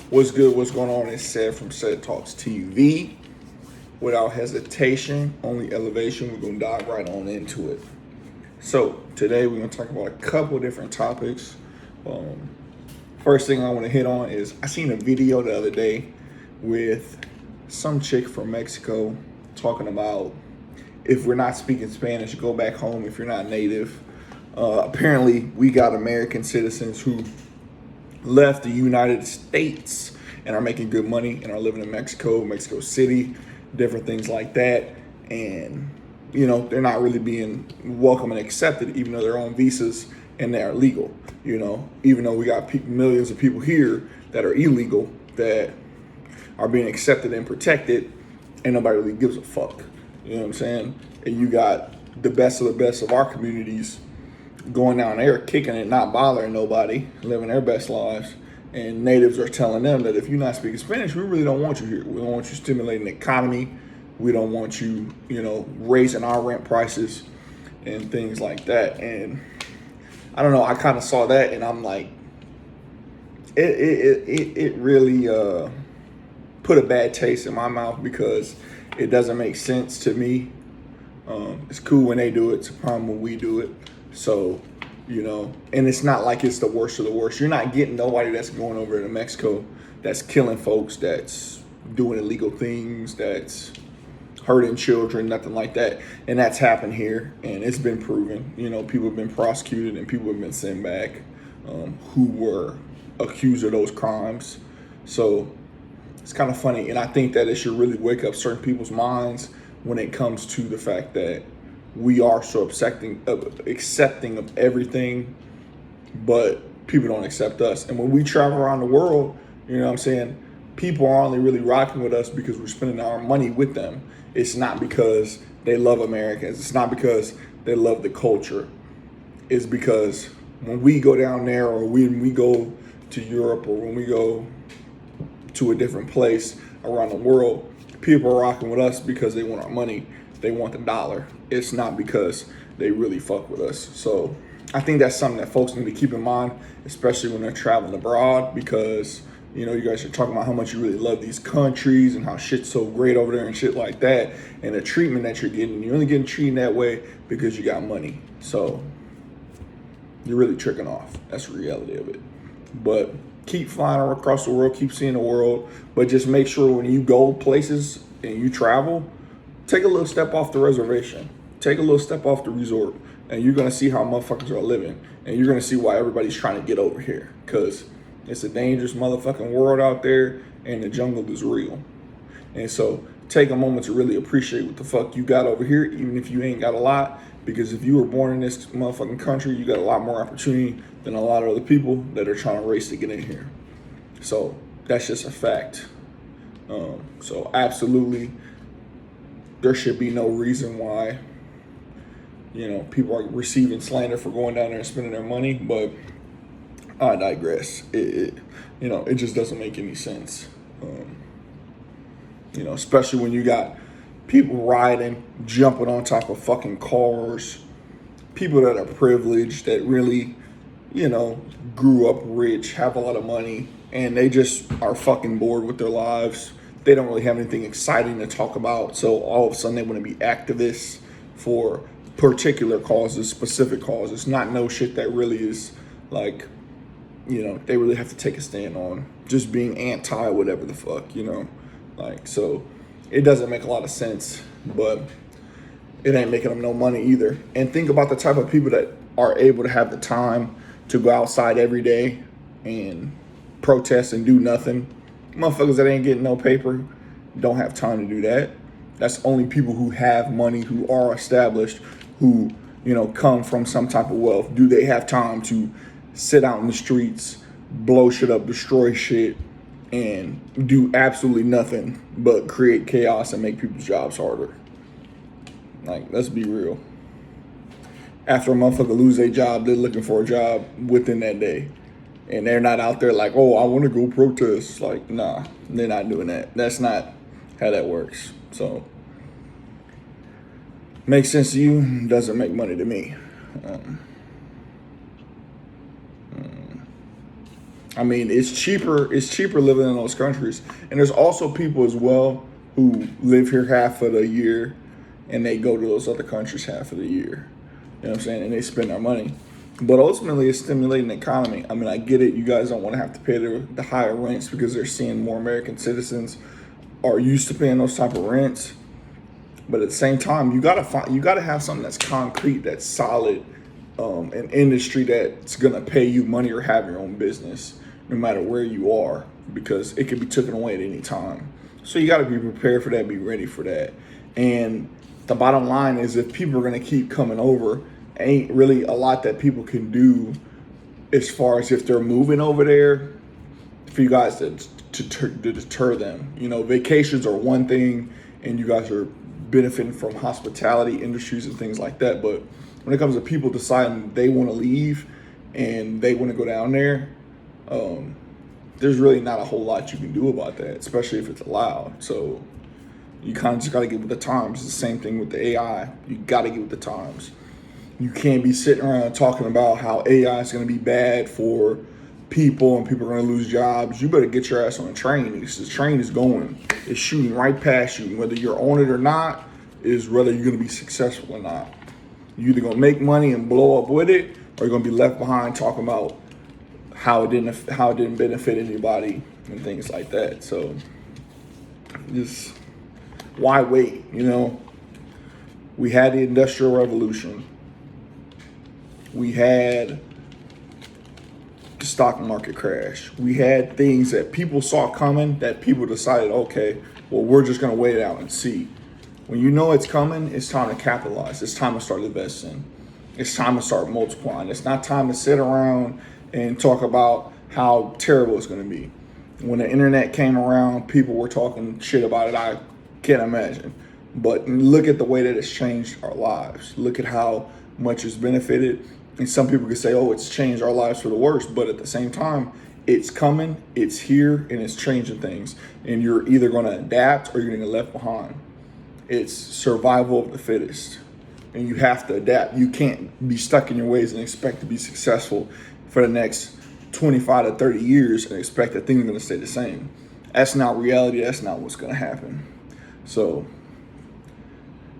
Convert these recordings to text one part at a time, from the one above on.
What's good? What's going on? It's Seth from Seth Talks TV. Without hesitation, only elevation. We're going to dive right on into it. So, today we're going to talk about a couple different topics. First thing I want to hit on is I seen a video the other day with some chick from Mexico talking about if we're not speaking Spanish, go back home if you're not native. Apparently, we got American citizens who left the United States and are making good money and are living in Mexico City, different things like that. And, they're not really being welcome and accepted, even though they're on visas and they are legal. Even though we got millions of people here that are illegal that are being accepted and protected, and nobody really gives a fuck. You know what I'm saying? And you got the best of our communities going down there, kicking it, not bothering nobody, living their best lives. And natives are telling them that if you're not speaking Spanish, we really don't want you here. We don't want you stimulating the economy. We don't want you, raising our rent prices and things like that. And I don't know, I kind of saw that and I'm like, it really put a bad taste in my mouth because it doesn't make sense to me. It's cool when they do it. It's a problem when we do it. So, and it's not like it's the worst of the worst. You're not getting nobody that's going over to Mexico that's killing folks, that's doing illegal things, that's hurting children, nothing like that. And that's happened here, and it's been proven. People have been prosecuted and people have been sent back who were accused of those crimes. So it's kind of funny, and I think that it should really wake up certain people's minds when it comes to the fact that we are so accepting of everything, but people don't accept us. And when we travel around the world, people are only really rocking with us because we're spending our money with them. It's not because they love Americans. It's not because they love the culture. It's because when we go down there, or when we go to Europe, or when we go to a different place around the world, people are rocking with us because they want our money. They want the dollar. It's not because they really fuck with us. So I think that's something that folks need to keep in mind, especially when they're traveling abroad, because you guys are talking about how much you really love these countries and how shit's so great over there and shit like that, and the treatment that you're only getting treated that way because you got money. So you're really tricking off. That's the reality of it. But keep flying across the world, keep seeing the world, but just make sure when you go places and you travel, take a little step off the reservation. Take a little step off the resort, and you're going to see how motherfuckers are living, and you're going to see why everybody's trying to get over here, because it's a dangerous motherfucking world out there, and the jungle is real. And so take a moment to really appreciate what the fuck you got over here, even if you ain't got a lot, because if you were born in this motherfucking country, you got a lot more opportunity than a lot of other people that are trying to race to get in here. So that's just a fact. So absolutely, there should be no reason why, people are receiving slander for going down there and spending their money. But I digress. It just doesn't make any sense. Especially when you got people riding, jumping on top of fucking cars, people that are privileged, that really, grew up rich, have a lot of money, and they just are fucking bored with their lives. They don't really have anything exciting to talk about. So all of a sudden they want to be activists for particular causes, specific causes, not no shit that really is like, they really have to take a stand on, just being anti whatever the fuck, so it doesn't make a lot of sense, but it ain't making them no money either. And think about the type of people that are able to have the time to go outside every day and protest and do nothing. Motherfuckers that ain't getting no paper don't have time to do that. That's only people who have money, who are established, who, come from some type of wealth. Do they have time to sit out in the streets, blow shit up, destroy shit, and do absolutely nothing but create chaos and make people's jobs harder? Like, let's be real. After a motherfucker lose their job, they're looking for a job within that day. And they're not out there like, oh, I want to go protest. Like, nah, they're not doing that. That's not how that works. So, makes sense to you, doesn't make money to me. I mean, it's cheaper. It's cheaper living in those countries, and there's also people as well who live here half of the year, and they go to those other countries half of the year. You know what I'm saying? And they spend their money. But ultimately, it's stimulating the economy. I mean, I get it. You guys don't want to have to pay the higher rents because they're seeing more American citizens are used to paying those type of rents. But at the same time, you gotta have something that's concrete, that's solid, an industry that's gonna pay you money or have your own business, no matter where you are, because it could be taken away at any time. So you gotta be prepared for that, be ready for that. And the bottom line is, if people are gonna keep coming over, ain't really a lot that people can do as far as if they're moving over there for you guys to deter them. You know, vacations are one thing, and you guys are benefiting from hospitality industries and things like that. But when it comes to people deciding they want to leave and they want to go down there, there's really not a whole lot you can do about that, especially if it's allowed. So you kind of just got to get with the times. It's the same thing with the AI. You got to get with the times. You can't be sitting around talking about how AI is going to be bad for people and people are going to lose jobs. You better get your ass on a train, because the train is going. It's shooting right past you. Whether you're on it or not is whether you're going to be successful or not. You're either going to make money and blow up with it, or you're going to be left behind talking about how it didn't benefit anybody and things like that. So just why wait? You know, we had the Industrial Revolution. We had the stock market crash. We had things that people saw coming that people decided, okay, well, we're just going to wait it out and see. When you know it's coming, it's time to capitalize. It's time to start investing. It's time to start multiplying. It's not time to sit around and talk about how terrible it's going to be. When the internet came around, people were talking shit about it. I can't imagine. But look at the way that it's changed our lives. Look at how much it's benefited. And some people could say, oh, it's changed our lives for the worse. But at the same time, it's coming, it's here, and it's changing things. And you're either going to adapt or you're going to get left behind. It's survival of the fittest. And you have to adapt. You can't be stuck in your ways and expect to be successful for the next 25 to 30 years and expect that things are going to stay the same. That's not reality. That's not what's going to happen. So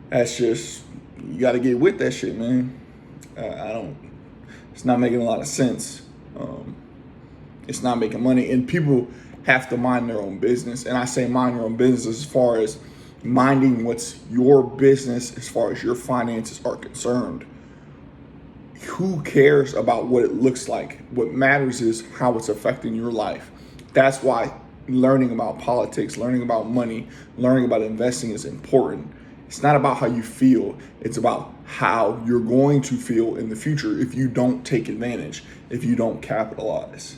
that's just, you got to get with that shit, man. It's not making a lot of sense. It's not making money, and people have to mind their own business. And I say mind your own business as far as minding what's your business as far as your finances are concerned. Who cares about what it looks like? What matters is how it's affecting your life. That's why learning about politics, learning about money, learning about investing is important. It's not about how you feel. It's about how you're going to feel in the future if you don't take advantage, if you don't capitalize.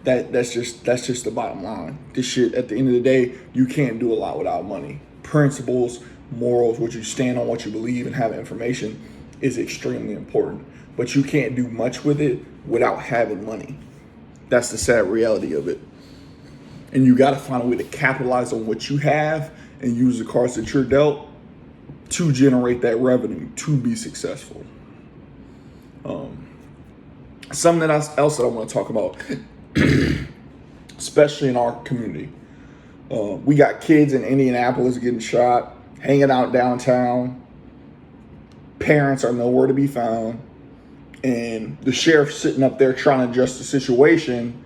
That's just the bottom line. This shit, at the end of the day, you can't do a lot without money. Principles, morals, what you stand on, what you believe, and have information is extremely important. But you can't do much with it without having money. That's the sad reality of it. And you got to find a way to capitalize on what you have and use the cards that you're dealt to generate that revenue to be successful. Something else that I want to talk about, especially in our community. We got kids in Indianapolis getting shot, hanging out downtown. Parents are nowhere to be found. And the sheriff's sitting up there trying to adjust the situation.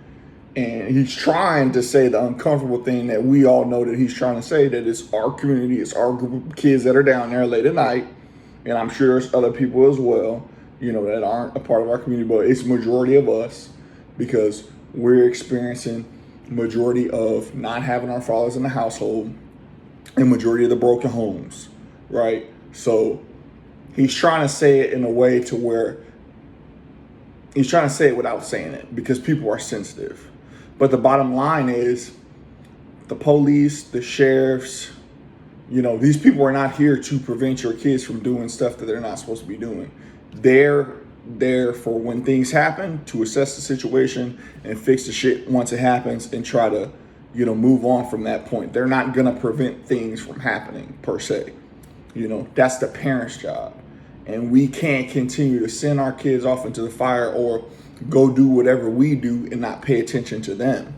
And he's trying to say the uncomfortable thing that we all know that he's trying to say, that it's our community, it's our group of kids that are down there late at night. And I'm sure there's other people as well, you know, that aren't a part of our community, but it's majority of us, because we're experiencing majority of not having our fathers in the household and majority of the broken homes, right? So he's trying to say it in a way to where he's trying to say it without saying it, because people are sensitive. But the bottom line is the police, the sheriffs, you know, these people are not here to prevent your kids from doing stuff that they're not supposed to be doing. They're there for when things happen to assess the situation and fix the shit once it happens and try to, you know, move on from that point. They're not going to prevent things from happening per se. You know, that's the parents' job. And we can't continue to send our kids off into the fire or go do whatever we do and not pay attention to them,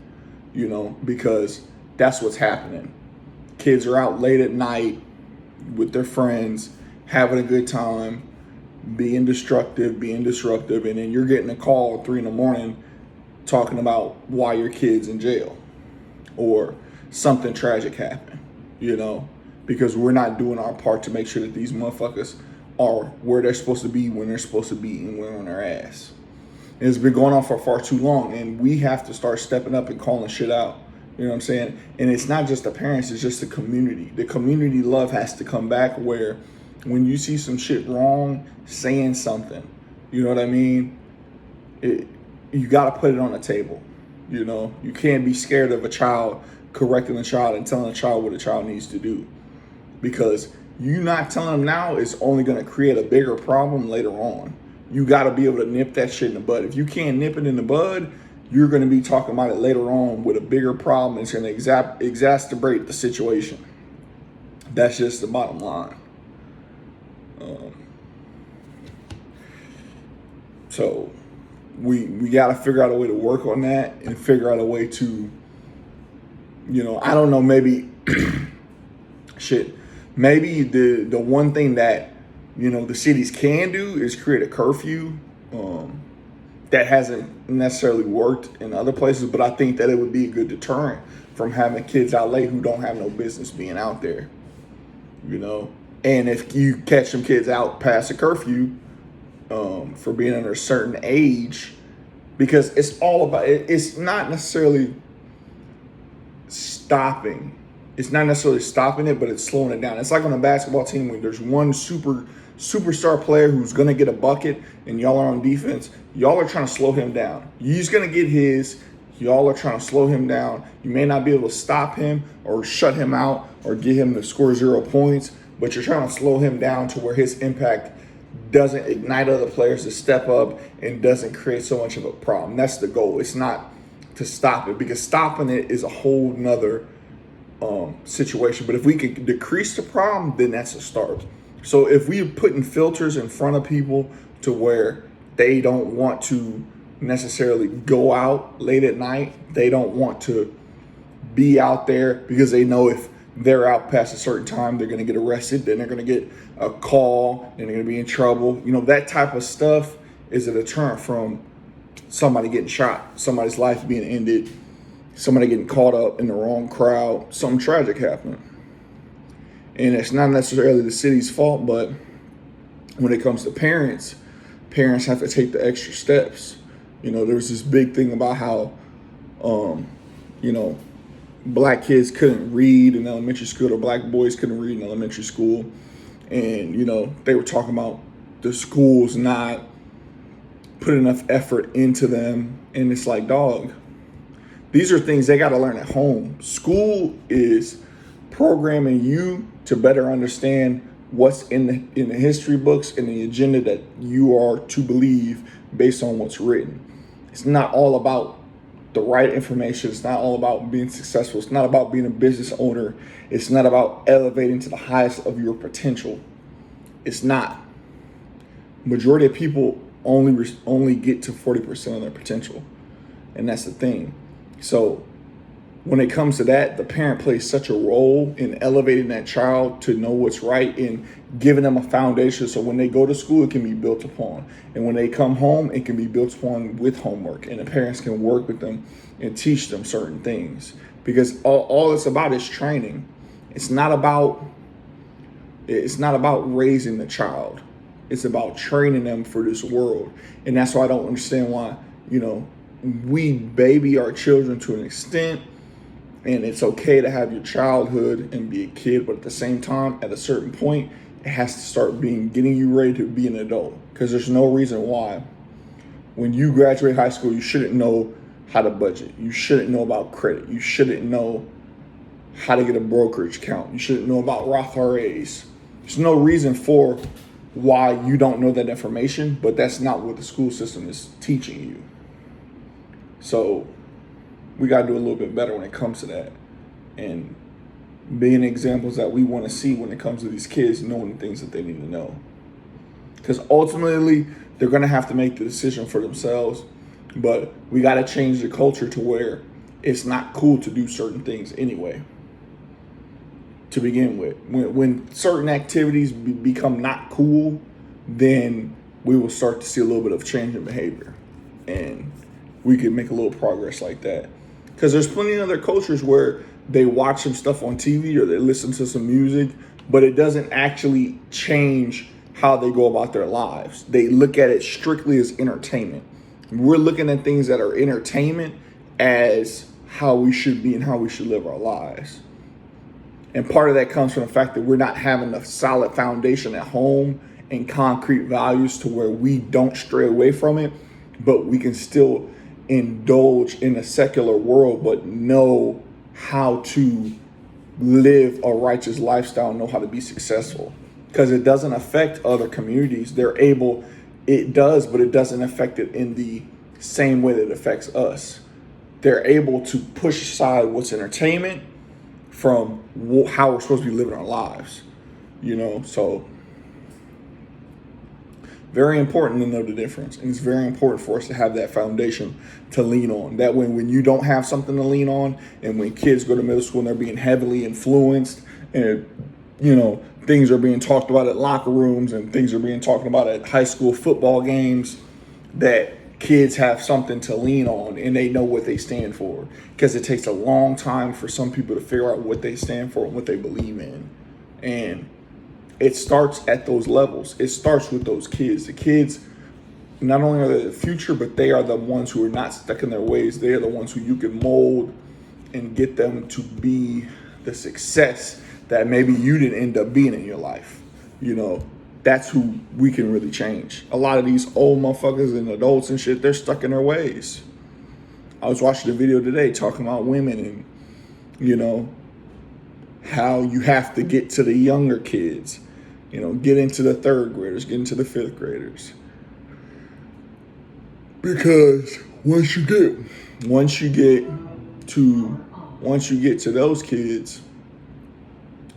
because that's what's happening. Kids are out late at night with their friends, having a good time, being destructive, being disruptive, and then you're getting a call at 3 a.m. talking about why your kid's in jail or something tragic happened, because we're not doing our part to make sure that these motherfuckers are where they're supposed to be when they're supposed to be, and we're on their ass. And it's been going on for far too long, and we have to start stepping up and calling shit out. You know what I'm saying? And it's not just the parents, it's just the community. The community love has to come back, where when you see some shit wrong, saying something, you know what I mean? You got to put it on the table. You can't be scared of a child correcting a child and telling a child what a child needs to do, because you not telling them now is only going to create a bigger problem later on. You got to be able to nip that shit in the bud. If you can't nip it in the bud, you're going to be talking about it later on with a bigger problem. It's going to exacerbate the situation. That's just the bottom line. So we got to figure out a way to work on that and figure out a way to, I don't know, maybe maybe the one thing that, the cities can do is create a curfew. That hasn't necessarily worked in other places, but I think that it would be a good deterrent from having kids out late who don't have no business being out there, And if you catch some kids out past a curfew for being under a certain age, because it's all about, it's not necessarily stopping. It's not necessarily stopping it, but it's slowing it down. It's like on a basketball team when there's one superstar player who's going to get a bucket and y'all are on defense. Y'all are trying to slow him down. He's going to get his. Y'all are trying to slow him down. You may not be able to stop him or shut him out or get him to score 0 points, but you're trying to slow him down to where his impact doesn't ignite other players to step up and doesn't create so much of a problem. That's the goal. It's not to stop it, because stopping it is a whole nother situation. But if we can decrease the problem, then that's a start. So if we're putting filters in front of people to where they don't want to necessarily go out late at night, they don't want to be out there because they know if they're out past a certain time, they're going to get arrested, then they're going to get a call, and they're going to be in trouble. That type of stuff is a deterrent from somebody getting shot, somebody's life being ended, somebody getting caught up in the wrong crowd, something tragic happening. And it's not necessarily the city's fault, but when it comes to parents have to take the extra steps. There's this big thing about how, black kids couldn't read in elementary school, or black boys couldn't read in elementary school. And, they were talking about the schools not put enough effort into them. And it's like, dog, these are things they got to learn at home. School is programming you to better understand what's in the history books and the agenda that you are to believe based on what's written. It's not all about the right information. It's not all about being successful. It's not about being a business owner. It's not about elevating to the highest of your potential. It's not. Majority of people only get to 40% of their potential. And that's the thing. So when it comes to that, the parent plays such a role in elevating that child to know what's right and giving them a foundation so when they go to school, it can be built upon. And when they come home, it can be built upon with homework. And the parents can work with them and teach them certain things. Because all it's about is training. It's not about raising the child. It's about training them for this world. And that's why I don't understand why, we baby our children to an extent. And it's okay to have your childhood and be a kid, but at the same time, at a certain point, it has to start getting you ready to be an adult. Because there's no reason why, when you graduate high school, you shouldn't know how to budget. You shouldn't know about credit. You shouldn't know how to get a brokerage account. You shouldn't know about Roth IRAs. There's no reason for why you don't know that information, but that's not what the school system is teaching you. So we got to do a little bit better when it comes to that, and being examples that we want to see when it comes to these kids knowing the things that they need to know. Because ultimately, they're going to have to make the decision for themselves. But we got to change the culture to where it's not cool to do certain things anyway. To begin with, when certain activities become not cool, then we will start to see a little bit of change in behavior, and we can make a little progress like that. Because there's plenty of other cultures where they watch some stuff on TV or they listen to some music, but it doesn't actually change how they go about their lives. They look at it strictly as entertainment. We're looking at things that are entertainment as how we should be and how we should live our lives. And part of that comes from the fact that we're not having a solid foundation at home and concrete values to where we don't stray away from it, but we can still indulge in a secular world, but know how to live a righteous lifestyle, know how to be successful. Because it doesn't affect other communities. It does, but it doesn't affect it in the same way that it affects us. They're able to push aside what's entertainment from how we're supposed to be living our lives, so very important to know the difference. And it's very important for us to have that foundation to lean on. That way, when you don't have something to lean on, and when kids go to middle school and they're being heavily influenced, and things are being talked about at locker rooms and things are being talked about at high school football games, that kids have something to lean on and they know what they stand for. Because it takes a long time for some people to figure out what they stand for and what they believe in. And it starts at those levels. It starts with those kids. The kids, not only are they the future, but they are the ones who are not stuck in their ways. They are the ones who you can mold and get them to be the success that maybe you didn't end up being in your life. That's who we can really change. A lot of these old motherfuckers and adults and shit, they're stuck in their ways. I was watching a video today talking about women and, how you have to get to the younger kids, get into the third graders, get into the fifth graders. Because once you get to those kids,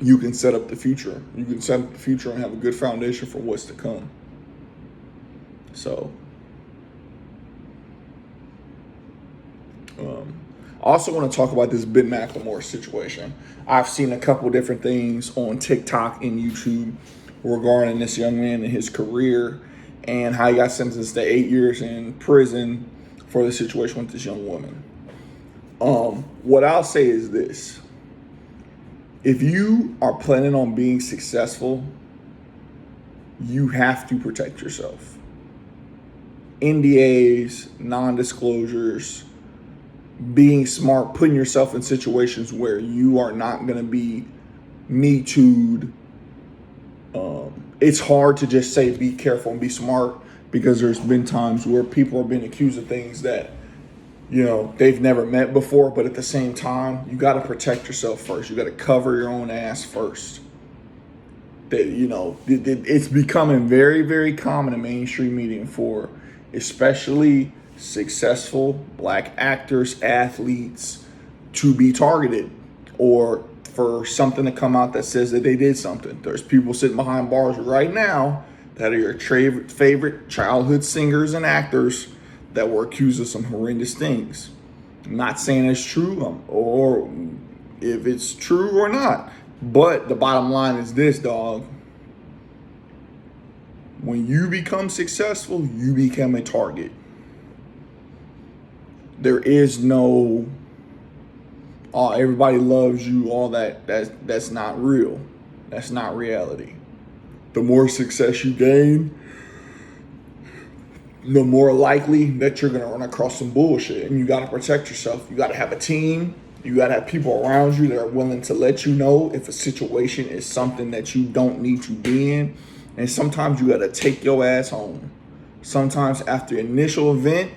you can set up the future. You can set up the future and have a good foundation for what's to come. So, I also want to talk about this Ben McLemore situation. I've seen a couple different things on TikTok and YouTube regarding this young man and his career and how he got sentenced to 8 years in prison for the situation with this young woman. What I'll say is this. If you are planning on being successful, you have to protect yourself. NDAs, non-disclosures, being smart, putting yourself in situations where you are not going to be Me Too'd. It's hard to just say be careful and be smart, because there's been times where people are being accused of things that they've never met before, but at the same time, you got to protect yourself first. You got to cover your own ass first. It's becoming very, very common in mainstream media for especially successful black actors, athletes, to be targeted or for something to come out that says that they did something. There's people sitting behind bars right now that are your favorite childhood singers and actors that were accused of some horrendous things. I'm not saying it's true or if it's true or not, but the bottom line is this, dog. When you become successful, you become a target. There is no, everybody loves you, all that. That's not real. That's not reality. The more success you gain, the more likely that you're going to run across some bullshit. And you got to protect yourself. You got to have a team. You got to have people around you that are willing to let you know if a situation is something that you don't need to be in. And sometimes you got to take your ass home. Sometimes after the initial event,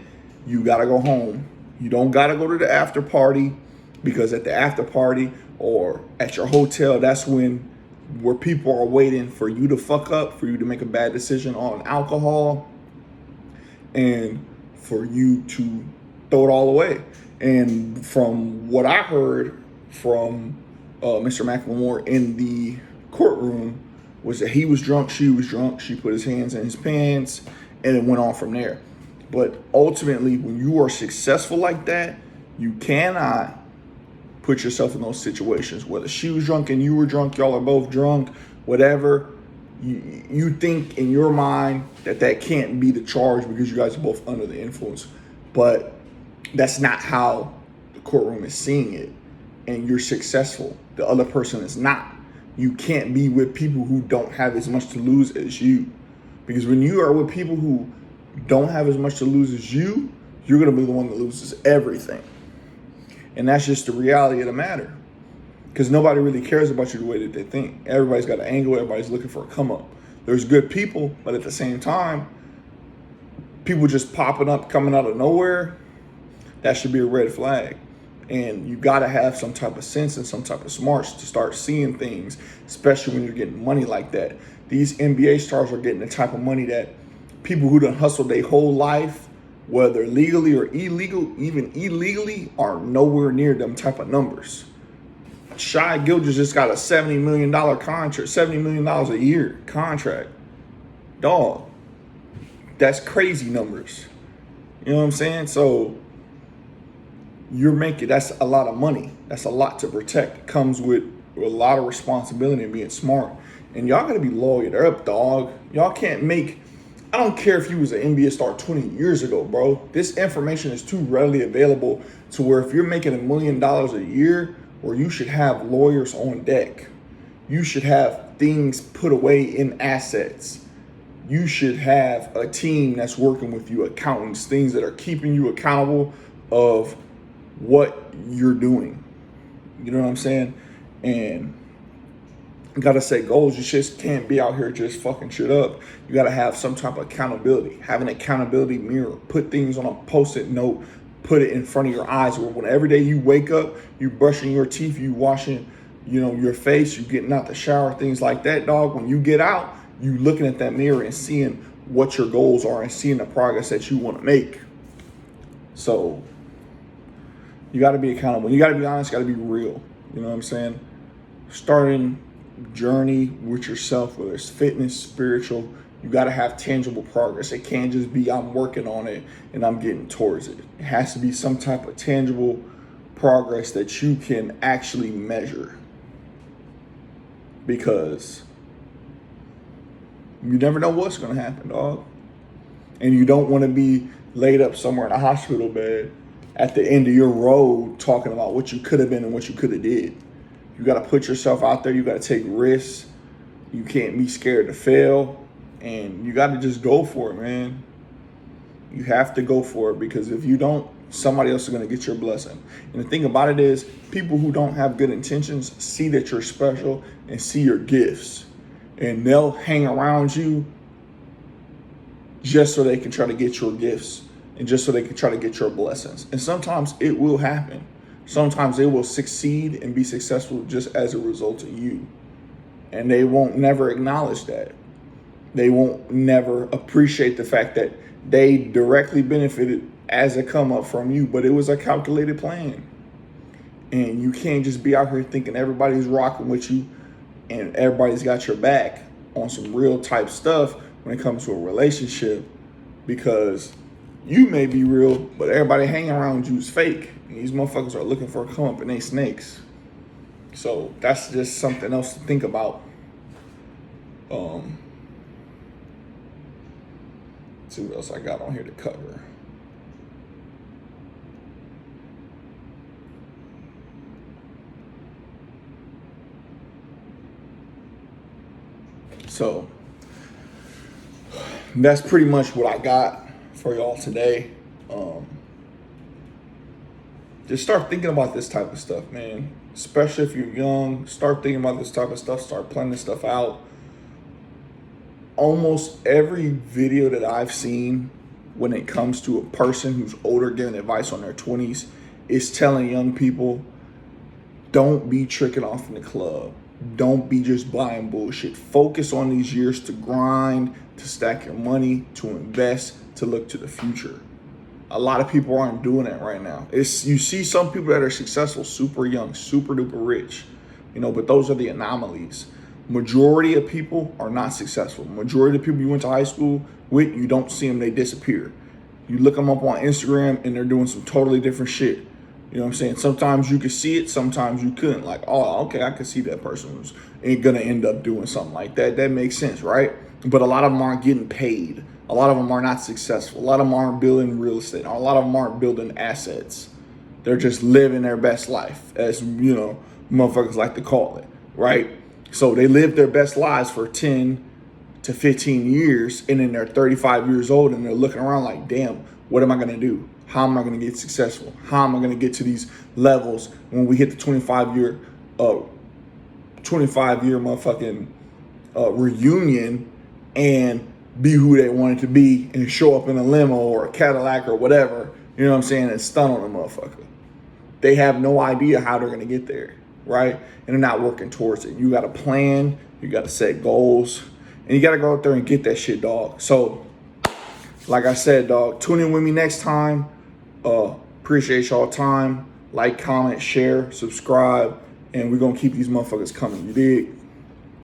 you got to go home. You don't got to go to the after party, because at the after party or at your hotel, that's where people are waiting for you to fuck up, for you to make a bad decision on alcohol, and for you to throw it all away. And from what I heard from Mr. McLemore in the courtroom was that he was drunk, she was drunk, she put his hands in his pants, and it went on from there. But ultimately, when you are successful like that, you cannot put yourself in those situations. Whether she was drunk and you were drunk, y'all are both drunk, whatever. You think in your mind that can't be the charge because you guys are both under the influence. But that's not how the courtroom is seeing it. And you're successful. The other person is not. You can't be with people who don't have as much to lose as you. Because when you are with people who don't have as much to lose as you, you're going to be the one that loses everything. And that's just the reality of the matter. Because nobody really cares about you the way that they think. Everybody's got an angle. Everybody's looking for a come up. There's good people, but at the same time, people just popping up, coming out of nowhere, that should be a red flag. And you got to have some type of sense and some type of smarts to start seeing things, especially when you're getting money like that. These NBA stars are getting the type of money that people who done hustled their whole life, whether legally or illegal, even illegally, are nowhere near them type of numbers. Shai Gilgeous just got a $70 million contract, $70 million a year contract. Dog, that's crazy numbers. You know what I'm saying? So that's a lot of money. That's a lot to protect. It comes with a lot of responsibility and being smart. And y'all gotta be lawyered up, dog. Y'all can't I don't care if you was an NBA star 20 years ago, bro. This information is too readily available to where if you're making $1 million a year, or you should have lawyers on deck. You should have things put away in assets. You should have a team that's working with you, accountants, things that are keeping you accountable of what you're doing. You know what I'm saying? And you gotta set goals. You just can't be out here just fucking shit up. You gotta have some type of accountability. Have an accountability mirror. Put things on a post-it note. Put it in front of your eyes where when every day you wake up, you brushing your teeth, you washing, your face, you getting out the shower, things like that, dog. When you get out, you looking at that mirror and seeing what your goals are and seeing the progress that you want to make. So you got to be accountable. You got to be honest, got to be real. You know what I'm saying? Starting journey with yourself, whether it's fitness, spiritual, you got to have tangible progress. It can't just be I'm working on it and I'm getting towards it. It has to be some type of tangible progress that you can actually measure. Because you never know what's going to happen, dog. And you don't want to be laid up somewhere in a hospital bed at the end of your road talking about what you could have been and what you could have did. You got to put yourself out there. You got to take risks. You can't be scared to fail. And you got to just go for it, man. You have to go for it, because if you don't, somebody else is going to get your blessing. And the thing about it is, people who don't have good intentions see that you're special and see your gifts. And they'll hang around you just so they can try to get your gifts and just so they can try to get your blessings. And sometimes it will happen. Sometimes they will succeed and be successful just as a result of you. And they won't never acknowledge that. They won't never appreciate the fact that they directly benefited as a come up from you, but it was a calculated plan. And you can't just be out here thinking everybody's rocking with you and everybody's got your back on some real type stuff when it comes to a relationship, because you may be real, but everybody hanging around you is fake. And these motherfuckers are looking for a come up and they snakes. So that's just something else to think about. Let's see what else I got on here to cover. So that's pretty much what I got for y'all today. Just start thinking about this type of stuff, man. Especially if you're young, start thinking about this type of stuff, start planning this stuff out. Almost every video that I've seen when it comes to a person who's older giving advice on their 20s is telling young people, don't be tricking off in the club. Don't be just buying bullshit. Focus on these years to grind, to stack your money, to invest, to look to the future. A lot of people aren't doing that right now. You see some people that are successful, super young, super duper rich, but those are the anomalies. Majority of people are not successful. Majority of people you went to high school with, you don't see them, they disappear. You look them up on Instagram and they're doing some totally different shit. You know what I'm saying? Sometimes you could see it, sometimes you couldn't. Like, oh, okay, I could see that person was ain't gonna end up doing something like that. That makes sense, right? But a lot of them aren't getting paid. A lot of them are not successful. A lot of them aren't building real estate. A lot of them aren't building assets. They're just living their best life, as you know, motherfuckers like to call it, right? So they live their best lives for 10 to 15 years, and then they're 35 years old and they're looking around like, damn, what am I gonna do? How am I gonna get successful? How am I gonna get to these levels when we hit the 25-year motherfucking reunion and be who they wanted to be and show up in a limo or a Cadillac or whatever, you know what I'm saying, and stun on a motherfucker. They have no idea how they're gonna get there, right? And they're not working towards it. You gotta plan, you gotta set goals, and you gotta go out there and get that shit, dog. So, like I said, dog, tune in with me next time. Appreciate y'all time. Like, comment, share, subscribe, and we're gonna keep these motherfuckers coming. You dig?